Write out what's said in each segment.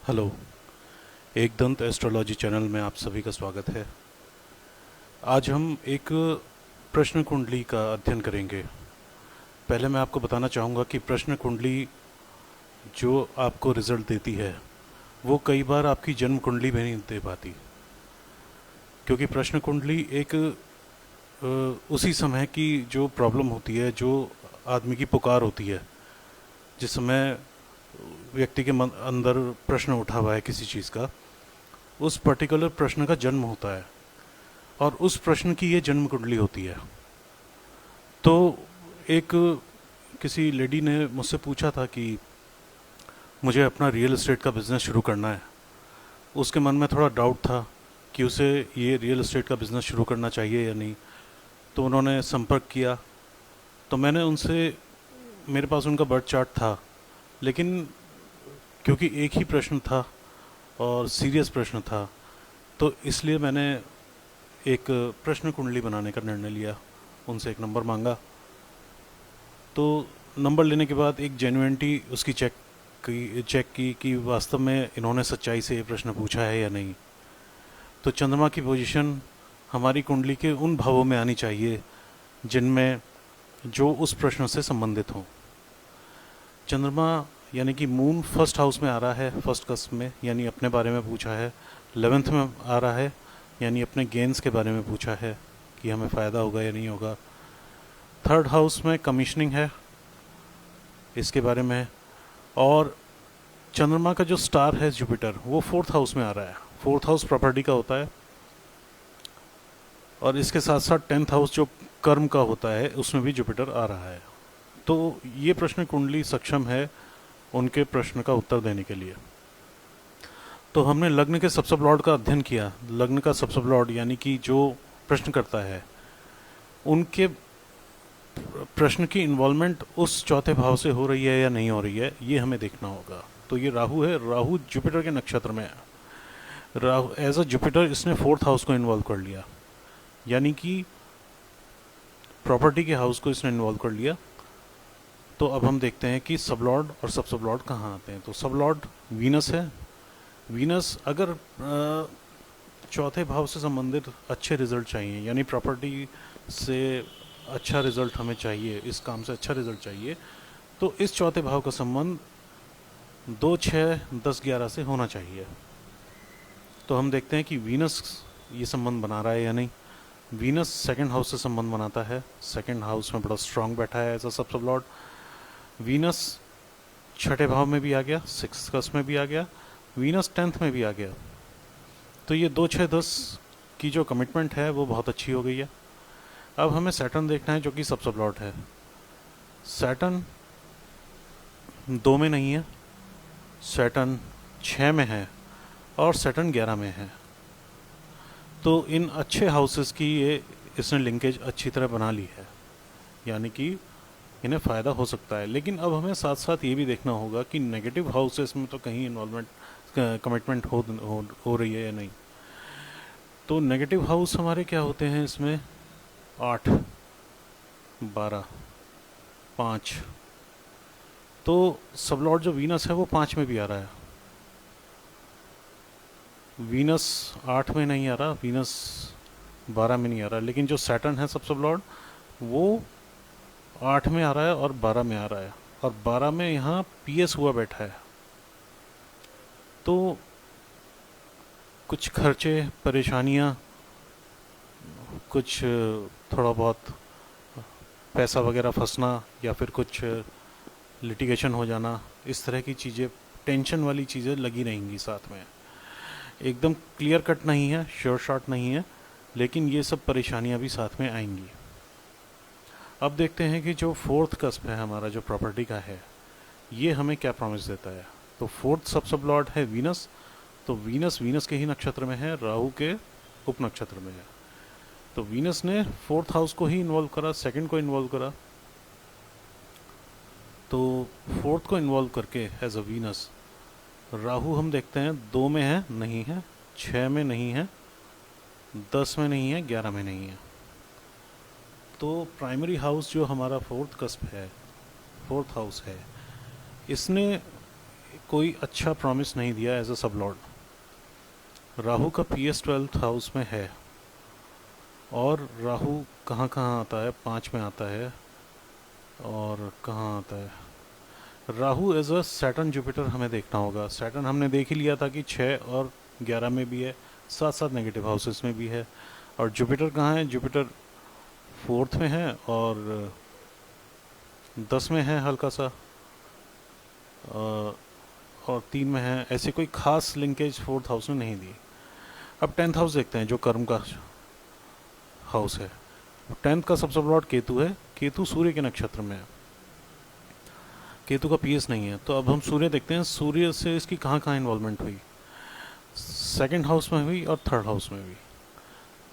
Hello. एक दंत astrology channel में आप सभी का स्वागत है। आज हम एक प्रश्न कुंडली का अध्ययन करेंगे। पहले मैं आपको बताना चाहूँगा कि प्रश्न कुंडली जो आपको रिज़ल्ट देती है वो कई बार आपकी जन्म कुंडली भी नहीं दे पाती, क्योंकि प्रश्न कुंडली एक उसी समय की जो प्रॉब्लम होती है, जो आदमी की पुकार होती है, जिस समय व्यक्ति के मन अंदर प्रश्न उठा हुआ है किसी चीज़ का, उस पर्टिकुलर प्रश्न का जन्म होता है और उस प्रश्न की ये जन्म कुंडली होती है। तो एक किसी लेडी ने मुझसे पूछा था कि मुझे अपना रियल एस्टेट का बिज़नेस शुरू करना है। उसके मन में थोड़ा डाउट था कि उसे ये रियल एस्टेट का बिज़नेस शुरू करना चाहिए या नहीं। तो उन्होंने संपर्क किया। तो मैंने उनसे, मेरे पास उनका बर्थ चार्ट था, लेकिन क्योंकि एक ही प्रश्न था और सीरियस प्रश्न था, तो इसलिए मैंने एक प्रश्न कुंडली बनाने का निर्णय लिया। उनसे एक नंबर मांगा। तो नंबर लेने के बाद एक जेन्युइनिटी उसकी चेक की कि वास्तव में इन्होंने सच्चाई से ये प्रश्न पूछा है या नहीं। तो चंद्रमा की पोजीशन हमारी कुंडली के उन भावों में आनी चाहिए जिनमें जो उस प्रश्न से संबंधित हों। चंद्रमा यानी कि मून फर्स्ट हाउस में आ रहा है, फर्स्ट कस्प में, यानी अपने बारे में पूछा है। 11th में आ रहा है, यानी अपने गेंस के बारे में पूछा है कि हमें फ़ायदा होगा या नहीं होगा। थर्ड हाउस में कमीशनिंग है, इसके बारे में है। और चंद्रमा का जो स्टार है जुपिटर, वो फोर्थ हाउस में आ रहा है। फोर्थ हाउस प्रॉपर्टी का होता है, और इसके साथ साथ 10th हाउस जो कर्म का होता है, उसमें भी जुपिटर आ रहा है। तो ये प्रश्न कुंडली सक्षम है उनके प्रश्न का उत्तर देने के लिए। तो हमने लग्न के सबसब लॉर्ड का अध्ययन किया। लग्न का सबसब लॉर्ड यानी कि जो प्रश्न करता है, उनके प्रश्न की इन्वॉल्वमेंट उस चौथे भाव से हो रही है या नहीं हो रही है, ये हमें देखना होगा। तो ये राहु है, राहु जुपिटर के नक्षत्र में है। राहु एज अ जुपिटर इसने फोर्थ हाउस को इन्वॉल्व कर लिया, यानी कि प्रॉपर्टी के हाउस को इसने इन्वॉल्व कर लिया। तो अब हम देखते हैं कि सब लॉर्ड और सब लॉर्ड कहाँ आते हैं। तो सब लॉर्ड वीनस है। वीनस अगर चौथे भाव से संबंधित अच्छे रिजल्ट चाहिए, यानी प्रॉपर्टी से अच्छा रिजल्ट हमें चाहिए, इस काम से अच्छा रिजल्ट चाहिए, तो इस चौथे भाव का संबंध 2, 6, 10, 11 से होना चाहिए। तो हम देखते हैं कि वीनस ये संबंध बना रहा है या नहीं। वीनस सेकंड हाउस से संबंध बनाता है, सेकंड हाउस में बड़ा स्ट्रांग बैठा है एज अ सब लॉर्ड। वीनस छठे भाव में भी आ गया, 6th हाउस में भी आ गया, वीनस 10th में भी आ गया। तो ये 2, 6, 10 की जो कमिटमेंट है वो बहुत अच्छी हो गई है। अब हमें सैटर्न देखना है, जो कि सब लॉर्ड है। सैटर्न 2 में नहीं है, सैटर्न 6 में है, और सैटर्न 11 में है। तो इन अच्छे हाउसेस की ये इसने लिंकेज अच्छी तरह बना ली है, यानी कि इन्हें फ़ायदा हो सकता है। लेकिन अब हमें साथ साथ ये भी देखना होगा कि नेगेटिव हाउसेस में तो कहीं इन्वॉल्वमेंट, कमिटमेंट हो रही है या नहीं। तो नेगेटिव हाउस हमारे क्या होते हैं इसमें? 8, 12, 5। तो सब लॉर्ड जो वीनस है वो 5 में भी आ रहा है। वीनस 8 में नहीं आ रहा, वीनस 12 में नहीं आ रहा, लेकिन जो सैटर्न है सब लॉर्ड, वो 8 में आ रहा है और 12 में आ रहा है, और 12 में यहाँ पीएस हुआ बैठा है। तो कुछ खर्चे, परेशानियाँ, कुछ थोड़ा बहुत पैसा वगैरह फंसना, या फिर कुछ लिटिगेशन हो जाना, इस तरह की चीज़ें, टेंशन वाली चीज़ें लगी रहेंगी साथ में। एकदम क्लियर कट नहीं है, श्योर शॉट नहीं है, लेकिन ये सब परेशानियां भी साथ में आएंगी। अब देखते हैं कि जो फोर्थ कस्प है हमारा, जो प्रॉपर्टी का है, ये हमें क्या प्रॉमिस देता है। तो फोर्थ सब लॉर्ड है वीनस। तो वीनस के ही नक्षत्र में है, राहु के उप नक्षत्र में है। तो वीनस ने फोर्थ हाउस को ही इन्वॉल्व करा, सेकंड को इन्वॉल्व करा। तो फोर्थ को इन्वॉल्व करके एज अ वीनस, राहु हम देखते हैं 2 में है, नहीं है, 6 में नहीं है, 10 में नहीं है, 11 में नहीं है। तो प्राइमरी हाउस जो हमारा फोर्थ कस्प है, फोर्थ हाउस है, इसने कोई अच्छा प्रॉमिस नहीं दिया एज अ सब लॉर्ड। राहु का PS 12th हाउस में है, और राहु कहाँ कहाँ आता है, 5 में आता है, और कहाँ आता है, Rahu as a Saturn Jupiter हमें देखना होगा। सैटर्न हमने देख ही लिया था कि 6 और 11 में भी है, साथ साथ नेगेटिव हाउसेस में भी है। और जुपिटर कहाँ है, जुपिटर 4th में है और 10 में है हल्का सा, और 3 में है। ऐसे कोई खास लिंकेज 4th हाउस में नहीं दी। अब 10th हाउस देखते हैं जो कर्म का हाउस है। 10th का सबसे लॉर्ड केतु है। केतु सूर्य के नक्षत्र में है, केतु का PS नहीं है। तो अब हम सूर्य देखते हैं, सूर्य से इसकी कहाँ कहाँ इन्वॉल्वमेंट हुई। 2nd हाउस में हुई और 3rd हाउस में भी।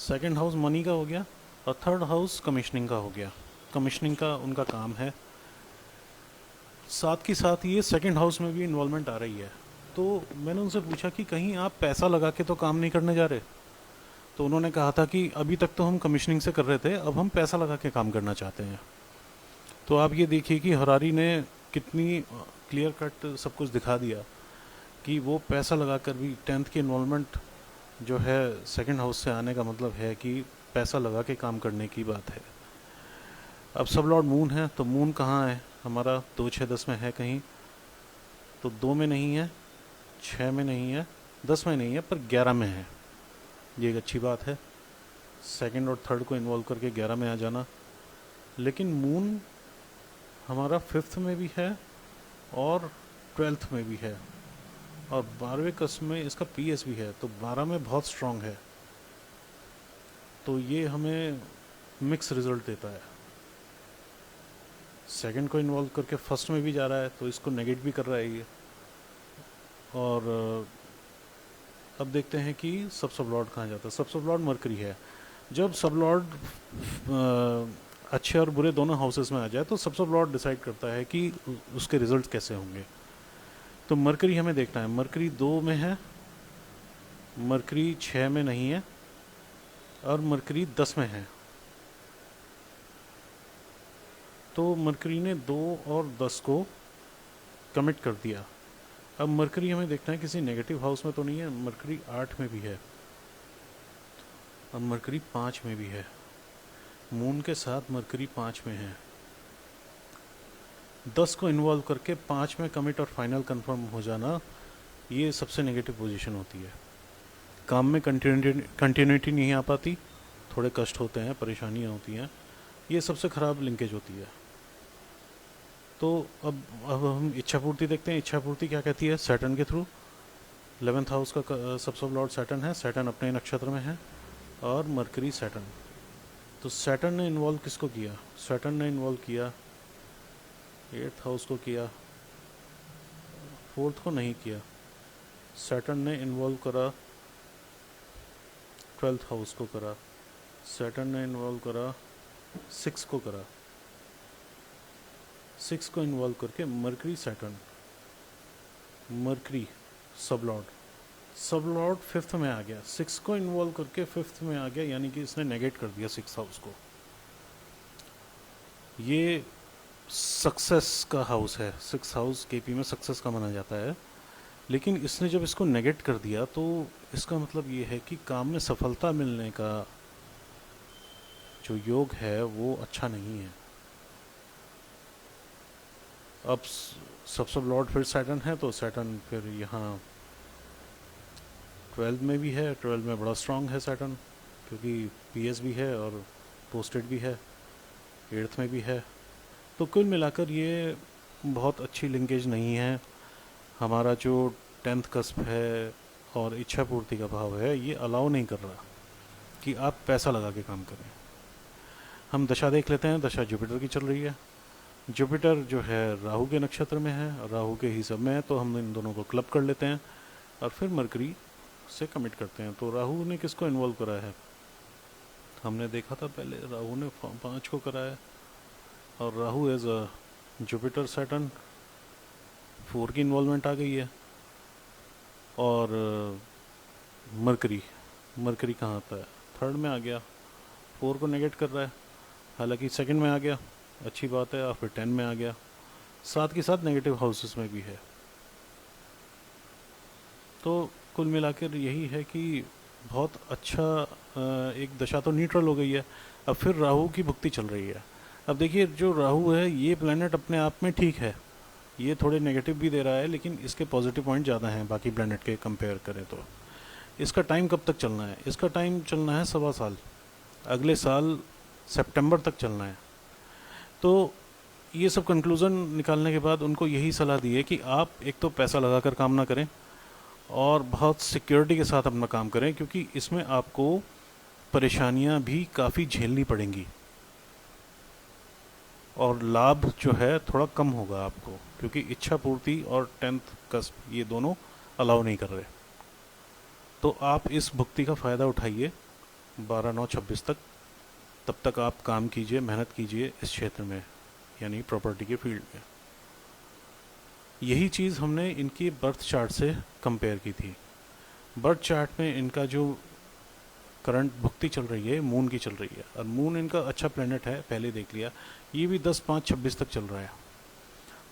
2nd हाउस मनी का हो गया और 3rd हाउस कमिश्निंग का हो गया। कमिश्निंग का उनका काम है। साथ के साथ ये 2nd हाउस में भी इन्वॉल्वमेंट आ रही है। तो मैंने उनसे पूछा कि कहीं आप पैसा लगा के तो काम नहीं करने जा रहे। तो उन्होंने कहा था कि अभी तक तो हम कमिश्निंग से कर रहे थे, अब हम पैसा लगा के काम करना चाहते हैं। तो आप ये देखिए कि हरारी ने कितनी क्लियर कट सब कुछ दिखा दिया कि वो पैसा लगाकर भी 10th की इन्वॉल्वमेंट जो है 2nd हाउस से आने का मतलब है कि पैसा लगा के काम करने की बात है। अब सब लॉर्ड मून है, तो मून कहाँ है हमारा, 2, 6, 10 में है कहीं, तो 2 में नहीं है, 6 में नहीं है, 10 में नहीं है, पर 11 में है। ये एक अच्छी बात है, 2nd और 3rd को इन्वॉल्व करके 11 में आ जाना। लेकिन मून हमारा 5th में भी है और 12th में भी है, और 12वें कस्म में इसका PS भी है, तो 12 में बहुत स्ट्रांग है। तो ये हमें मिक्स रिजल्ट देता है। 2nd को इन्वॉल्व करके 1st में भी जा रहा है, तो इसको नेगेट भी कर रहा है ये। और अब देखते हैं कि सब लॉर्ड कहाँ जाता है। सब लॉर्ड मरकरी है। जब सब लॉर्ड अच्छे और बुरे दोनों हाउसेस में आ जाए तो सब लॉर्ड डिसाइड करता है कि उसके रिजल्ट कैसे होंगे। तो मरकरी हमें देखना है। मरकरी 2 में है, मरकरी 6 में नहीं है, और मरकरी 10 में है। तो मरकरी ने 2 और 10 को कमिट कर दिया। अब मरकरी हमें देखना है किसी नेगेटिव हाउस में तो नहीं है। मरकरी 8 में भी है और मरकरी 5 में भी है। मून के साथ मरकरी 5 में है। 10 को इन्वॉल्व करके 5 में कमिट और फाइनल कंफर्म हो जाना, ये सबसे नेगेटिव पोजीशन होती है। काम में कंटिन्यूटी नहीं आ पाती, थोड़े कष्ट होते हैं, परेशानियाँ होती हैं, ये सबसे ख़राब लिंकेज होती है। तो अब हम इच्छा पूर्ति देखते हैं। इच्छा पूर्ति क्या कहती है, सैटर्न के थ्रू। 11th हाउस का सबसे लॉर्ड सैटर्न है, सैटर्न अपने नक्षत्र में है, और मरकरी सैटर्न। तो सैटर्न ने इन्वॉल्व किसको किया, सैटर्न ने इन्वॉल्व किया 8th हाउस को किया, 4th को नहीं किया। सैटर्न ने इन्वॉल्व करा 12th हाउस को करा, सैटर्न ने इन्वॉल्व करा 6 को करा। 6 को इन्वॉल्व करके मरकरी सैटर्न, मरकरी सब लॉर्ड 5th में आ गया। 6 को इन्वॉल्व करके 5th में आ गया, यानी कि इसने नेगेट कर दिया 6th हाउस को। ये सक्सेस का हाउस है। 6th हाउस KP में सक्सेस का माना जाता है, लेकिन इसने जब इसको नेगेट कर दिया तो इसका मतलब ये है कि काम में सफलता मिलने का जो योग है वो अच्छा नहीं है। अब सब लॉर्ड फिर सैटर्न है, तो सैटर्न फिर यहाँ 12 में भी है। 12 में बड़ा स्ट्रांग है सैटर्न, क्योंकि PS भी है और पोस्टेड भी है, 8th में भी है। तो कुल मिलाकर ये बहुत अच्छी लिंकेज नहीं है। हमारा जो 10th कस्प है और इच्छा पूर्ति का भाव है, ये अलाउ नहीं कर रहा कि आप पैसा लगा के काम करें। हम दशा देख लेते हैं। दशा जुपिटर की चल रही है। जुपिटर जो है राहु के नक्षत्र में है और राहु के ही सब में है, तो हम इन दोनों को क्लब कर लेते हैं और फिर मरकरी से कमिट करते हैं। तो राहु ने किसको इन्वॉल्व करा है, हमने देखा था पहले, राहु ने 5 को करा है, और Rahu as a Jupiter Saturn 4 की इन्वॉल्वमेंट आ गई है। और मरकरी कहाँ आता है, 3rd में आ गया, 4 को नेगेट कर रहा है, हालांकि 2nd में आ गया, अच्छी बात है, और फिर 10 में आ गया, साथ के साथ नेगेटिव हाउसेस में भी है। तो कुल मिलाकर यही है कि बहुत अच्छा एक दशा तो न्यूट्रल हो गई है। अब फिर राहु की भुक्ति चल रही है। अब देखिए जो राहु है ये प्लैनेट अपने आप में ठीक है, ये थोड़े नेगेटिव भी दे रहा है, लेकिन इसके पॉजिटिव पॉइंट ज़्यादा हैं बाकी प्लैनेट के कंपेयर करें तो। इसका टाइम कब तक चलना है? इसका टाइम चलना है 1.25 साल, अगले साल सितंबर तक चलना है। तो ये सब कंक्लूज़न निकालने के बाद उनको यही सलाह दी है कि आप एक तो पैसा लगाकर काम ना करें और बहुत सिक्योरिटी के साथ अपना काम करें, क्योंकि इसमें आपको परेशानियां भी काफ़ी झेलनी पड़ेंगी और लाभ जो है थोड़ा कम होगा आपको, क्योंकि इच्छा पूर्ति और 10th कस्प ये दोनों अलाउ नहीं कर रहे। तो आप इस भुक्ति का फ़ायदा उठाइए 12/9/26 तक। तब तक आप काम कीजिए, मेहनत कीजिए इस क्षेत्र में, यानी प्रॉपर्टी के फील्ड में। यही चीज़ हमने इनकी बर्थ चार्ट से कंपेयर की थी। बर्थ चार्ट में इनका जो करंट भुक्ति चल रही है मून की चल रही है, और मून इनका अच्छा प्लेनेट है, पहले देख लिया। ये भी 10/5/26 तक चल रहा है।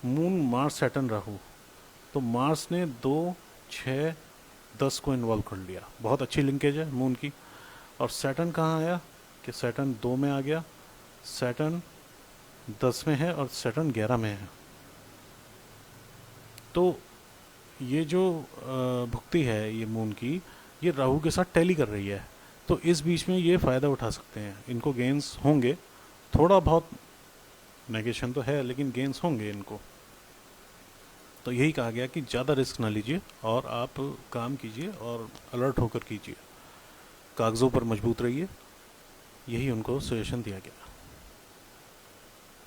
मून मार्स सैटर्न राहु, तो मार्स ने 2, 6, 10 को इन्वॉल्व कर लिया। बहुत अच्छी लिंकेज है मून की। और सैटर्न कहाँ आया कि सैटर्न 2 में आ गया, सैटर्न 10 में है और सैटर्न 11 में है। तो ये जो भुक्ति है ये मून की, ये राहु के साथ टैली कर रही है। तो इस बीच में ये फ़ायदा उठा सकते हैं, इनको गेंस होंगे। थोड़ा बहुत नेगेशन तो है, लेकिन गेंस होंगे इनको। तो यही कहा गया कि ज़्यादा रिस्क ना लीजिए और आप काम कीजिए और अलर्ट होकर कीजिए, कागज़ों पर मजबूत रहिए। यही उनको सजेशन दिया गया।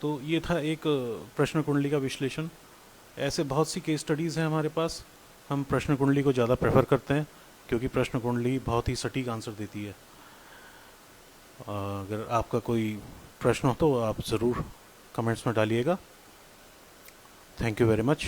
तो ये था एक प्रश्न कुंडली का विश्लेषण। ऐसे बहुत सी केस स्टडीज़ हैं हमारे पास। हम प्रश्न कुंडली को ज़्यादा प्रेफर करते हैं, क्योंकि प्रश्न कुंडली बहुत ही सटीक आंसर देती है। अगर आपका कोई प्रश्न हो तो आप ज़रूर कमेंट्स में डालिएगा। Thank you very much.